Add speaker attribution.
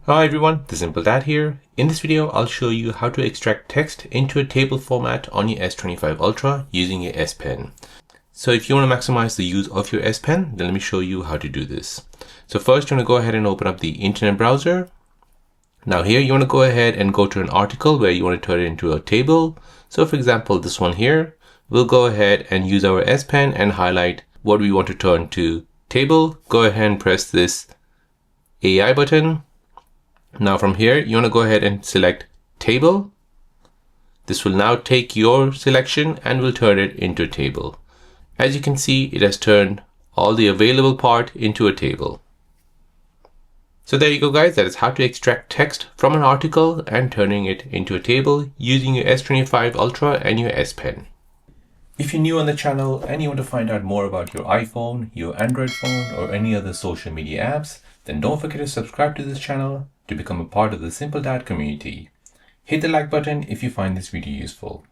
Speaker 1: Hi everyone, the Simple Dad here. In this video, I'll show you how to extract text into a table format on your S25 Ultra using your S Pen. So if you want to maximize the use of your S Pen, then let me show you how to do this. So first, you want to go ahead and open up the internet browser. Now here, you want to go ahead and go to an article where you want to turn it into a table. So for example, this one here, we'll go ahead and use our S Pen and highlight what we want to turn to table. Go ahead and press this AI button. Now from here, you want to go ahead and select table. This will now take your selection and will turn it into a table. As you can see, it has turned all the available part into a table. So there you go guys, that is how to extract text from an article and turning it into a table using your S25 Ultra and your S Pen. If you're new on the channel and you want to find out more about your iPhone, your Android phone, or any other social media apps, then don't forget to subscribe to this channel to become a part of the Simple Dad community. Hit the like button if you find this video useful.